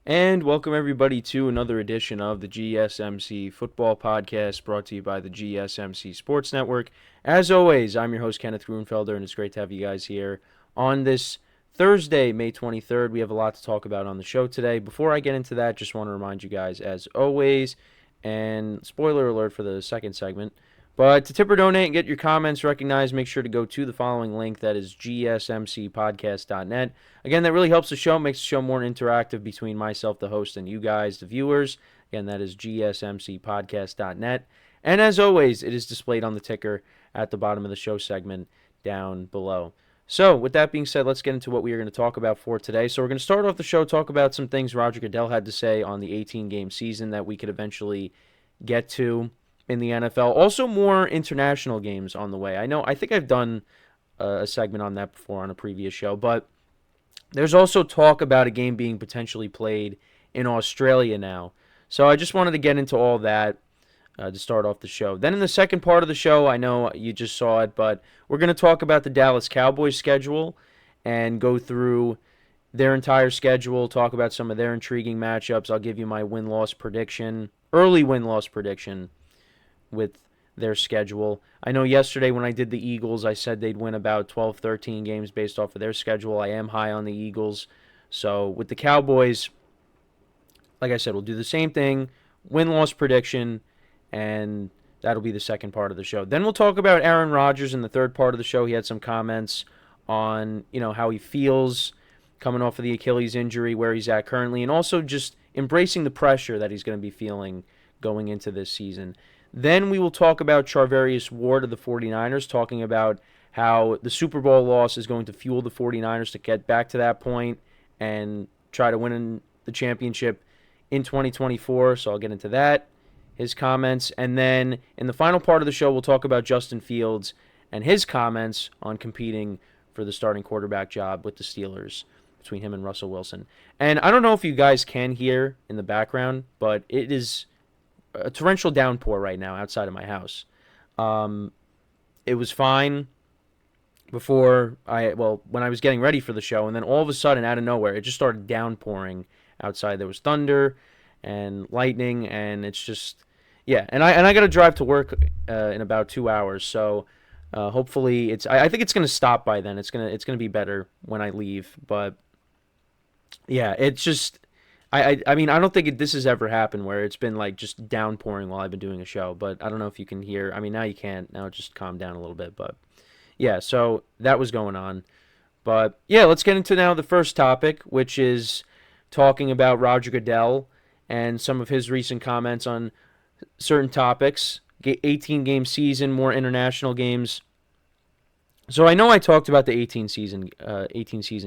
And welcome everybody to another edition of the GSMC Football Podcast brought to you by the GSMC Sports Network. As always, I'm your host Kenneth Grunfelder, and it's great to have you guys here on this Thursday, May 23rd. We have a lot to talk about on the show today. Before I get into that, just want to remind you guys, as always, and spoiler alert for the second segment, but to tip or donate and get your comments recognized, make sure to go to the following link. That is GSMCPodcast.net. Again, that really helps the show, makes the show more interactive between myself, the host, and you guys, the viewers. Again, that is GSMCPodcast.net. And as always, it is displayed on the ticker at the bottom of the show segment down below. So, with that being said, let's get into what we are going to talk about for today. So, we're going to start off the show, talk about some things Roger Goodell had to say on the 18-game season that we could eventually get to in the NFL. Also, more international games on the way. I think I've done a segment on that before on a previous show, but there's also talk about a game being potentially played in Australia now. So I just wanted to get into all that to start off the show. Then in the second part of the show, I know you just saw it, but we're going to talk about the Dallas Cowboys schedule and go through their entire schedule, talk about some of their intriguing matchups. I'll give you my win-loss prediction, early win-loss prediction with their schedule. I know yesterday when I did the Eagles, I said they'd win about 12, 13 games based off of their schedule. I am high on the Eagles. So with the Cowboys, like I said, we'll do the same thing, win-loss prediction, and that'll be the second part of the show. Then we'll talk about Aaron Rodgers in the third part of the show. He had some comments on, how he feels coming off of the Achilles injury, where he's at currently, and also just embracing the pressure that he's going to be feeling going into this season. Then we will talk about Charvarius Ward of the 49ers, talking about how the Super Bowl loss is going to fuel the 49ers to get back to that point and try to win the championship in 2024. So I'll get into that, his comments. And then in the final part of the show, we'll talk about Justin Fields and his comments on competing for the starting quarterback job with the Steelers between him and Russell Wilson. And I don't know if you guys can hear in the background, but it is a torrential downpour right now outside of my house. It was fine when I was getting ready for the show, and then all of a sudden, out of nowhere, it just started downpouring outside. There was thunder and lightning, and it's just, yeah. And I got to drive to work in about 2 hours, so hopefully I think it's gonna stop by then. It's gonna be better when I leave, but yeah, it's just. I mean, I don't think this has ever happened where it's been like just downpouring while I've been doing a show, but I don't know if you can hear. I mean, now you can't. Now it just calmed down a little bit, but yeah, so that was going on. But yeah, let's get into now the first topic, which is talking about Roger Goodell and some of his recent comments on certain topics. 18-game season, more international games. So I know I talked about the 18 season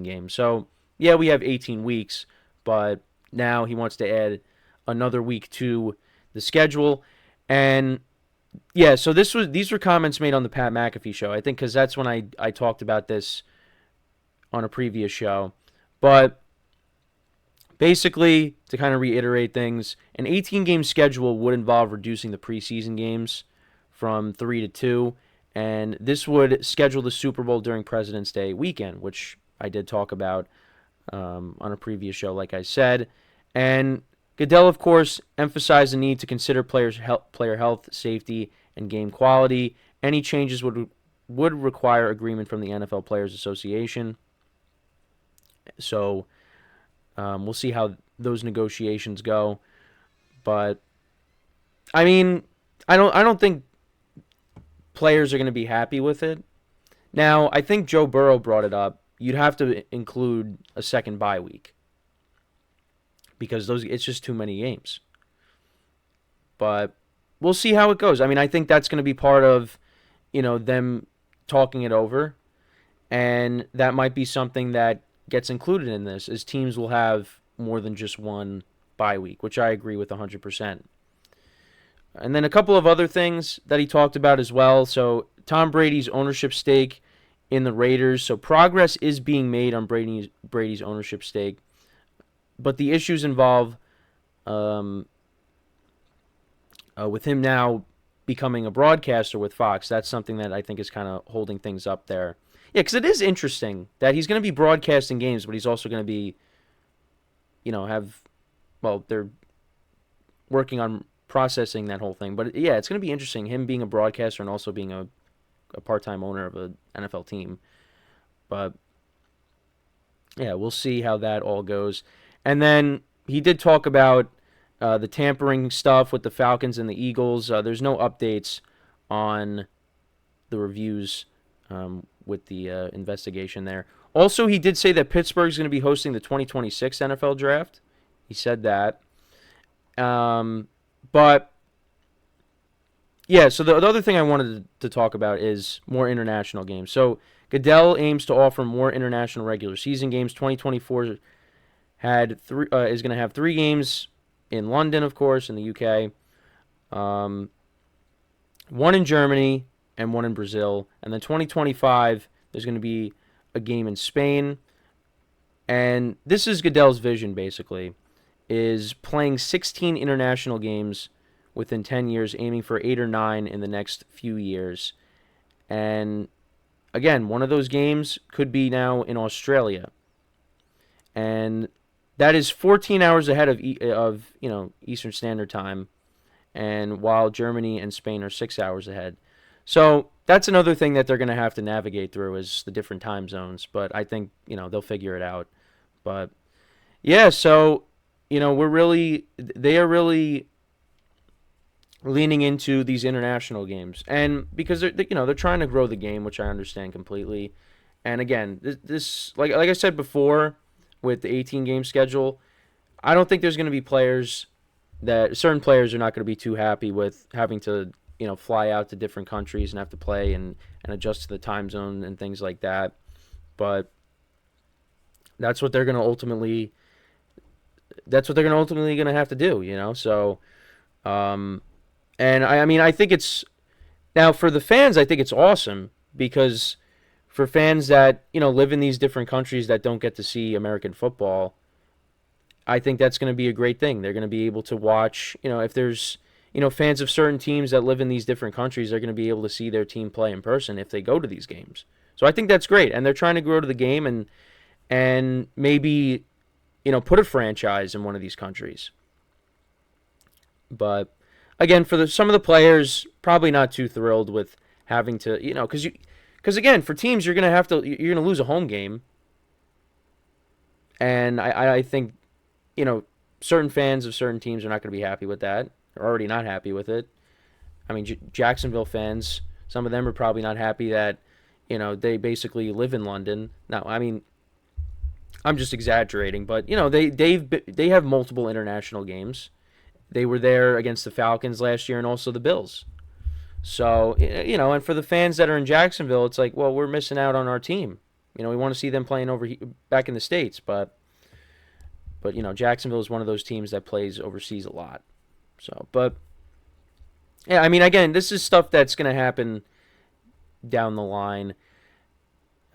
game. So yeah, we have 18 weeks, but now he wants to add another week to the schedule. And yeah, so these were comments made on the Pat McAfee show, I think, because that's when I talked about this on a previous show. But basically, to kind of reiterate things, an 18-game schedule would involve reducing the preseason games from 3 to 2, and this would schedule the Super Bowl during President's Day weekend, which I did talk about on a previous show, like I said. And Goodell, of course, emphasized the need to consider player health, safety, and game quality. Any changes would require agreement from the NFL Players Association. So we'll see how those negotiations go. But I mean, I don't think players are going to be happy with it. Now, I think Joe Burrow brought it up. You'd have to include a second bye week because it's just too many games. But we'll see how it goes. I mean, I think that's going to be part of, them talking it over, and that might be something that gets included in this, is teams will have more than just one bye week, which I agree with 100%. And then a couple of other things that he talked about as well. So Tom Brady's ownership stake in the Raiders. So progress is being made on Brady's ownership stake, but the issues involve with him now becoming a broadcaster with Fox. That's something that I think is kind of holding things up there. Yeah, because it is interesting that he's going to be broadcasting games, but he's also going to be, have well, they're working on processing that whole thing. But yeah, it's going to be interesting, him being a broadcaster and also being a part-time owner of an NFL team. But yeah, we'll see how that all goes. And then he did talk about the tampering stuff with the Falcons and the Eagles. There's no updates on the reviews with the investigation there. Also, he did say that Pittsburgh's going to be hosting the 2026 NFL Draft. He said that. But yeah, so the other thing I wanted to talk about is more international games. So Goodell aims to offer more international regular season games. 2024 is going to have 3 games in London, of course, in the UK. 1 in Germany and 1 in Brazil. And then 2025, there's going to be a game in Spain. And this is Goodell's vision, basically, is playing 16 international games within 10 years, aiming for 8 or 9 in the next few years. And again, one of those games could be now in Australia. And that is 14 hours ahead of Eastern Standard Time, and while Germany and Spain are 6 hours ahead. So that's another thing that they're going to have to navigate through, is the different time zones. But I think they'll figure it out. But yeah, so they are really leaning into these international games, and because they're trying to grow the game, which I understand completely. And again, this like I said before, with the 18 game schedule, I don't think there's going to be certain players are not going to be too happy with having to fly out to different countries and have to play and adjust to the time zone and things like that. But that's what they're going to ultimately going to have to do, So and I think it's, now for the fans, I think it's awesome, because for fans that live in these different countries that don't get to see American football, I think that's going to be a great thing. They're going to be able to watch, if there's fans of certain teams that live in these different countries, they're going to be able to see their team play in person if they go to these games. So I think that's great, and they're trying to grow to the game and maybe put a franchise in one of these countries. But again, for some of the players, probably not too thrilled with having to, because again, for teams, you're going to lose a home game. And I think, certain fans of certain teams are not going to be happy with that. They're already not happy with it. I mean, Jacksonville fans, some of them are probably not happy that, they basically live in London. Now, I mean, I'm just exaggerating, but, they have multiple international games. They were there against the Falcons last year and also the Bills. So, and for the fans that are in Jacksonville, it's like, well, we're missing out on our team. We want to see them playing back in the States, but Jacksonville is one of those teams that plays overseas a lot. So, but yeah, I mean, again, this is stuff that's going to happen down the line.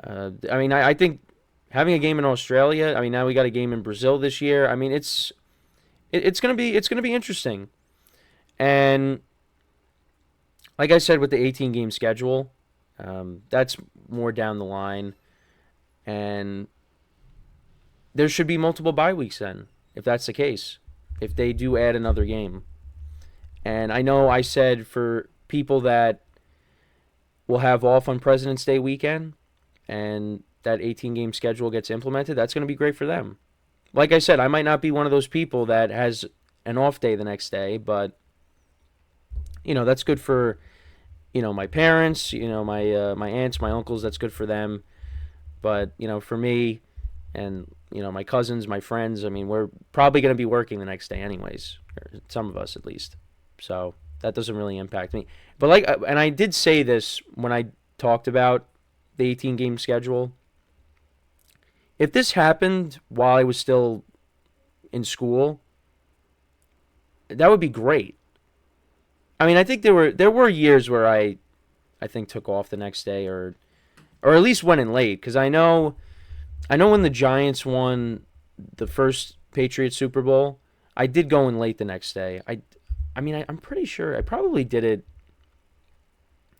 I think having a game in Australia, now we got a game in Brazil this year. It's gonna be interesting, and like I said, with the 18 game schedule, that's more down the line, and there should be multiple bye weeks then, if that's the case, if they do add another game. And I know I said for people that will have off on President's Day weekend, and that 18 game schedule gets implemented, that's going to be great for them. Like I said, I might not be one of those people that has an off day the next day, but that's good for my parents, my aunts, my uncles. That's good for them. But for me and my cousins, my friends, we're probably going to be working the next day anyways, or some of us at least. So that doesn't really impact me. But and I did say this when I talked about the 18 game schedule. If this happened while I was still in school, that would be great. I think there were years where I think took off the next day or at least went in late, because I know when the Giants won the first Patriots Super Bowl, I did go in late the next day. I'm pretty sure I probably did it.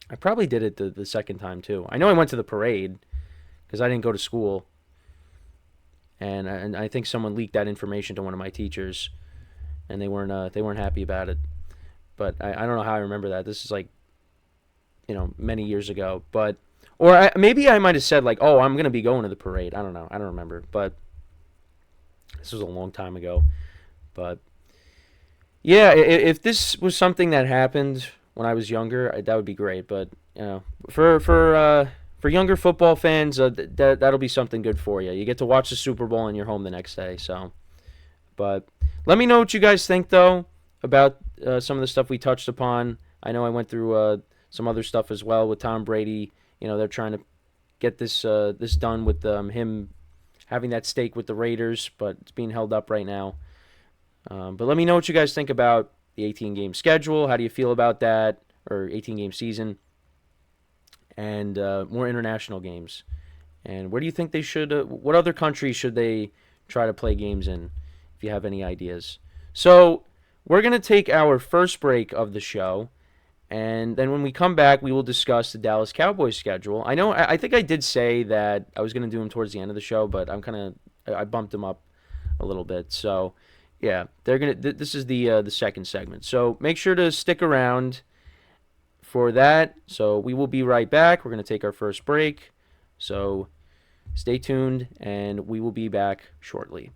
I probably did it the second time too. I know I went to the parade because I didn't go to school. And I think someone leaked that information to one of my teachers. and they weren't happy about it. But I don't know how I remember that. This is like, many years ago. But maybe I might have said like, oh, I'm gonna be going to the parade. I don't know. I don't remember. But this was a long time ago. But yeah, if this was something that happened when I was younger, that would be great. But for younger football fans, that'll be something good for you. You get to watch the Super Bowl and you're home the next day. So, but let me know what you guys think though about some of the stuff we touched upon. I know I went through some other stuff as well with Tom Brady. They're trying to get this done with him having that stake with the Raiders, but it's being held up right now. But let me know what you guys think about the 18-game schedule. How do you feel about that? Or 18-game season. And more international games. And where do you think they should, what other countries should they try to play games in, if you have any ideas? So we're going to take our first break of the show. And then when we come back, we will discuss the Dallas Cowboys schedule. I think I did say that I was going to do them towards the end of the show, but I bumped them up a little bit. So yeah, this is the second segment. So make sure to stick around for that. So we will be right back. We're going to take our first break. So stay tuned, and we will be back shortly.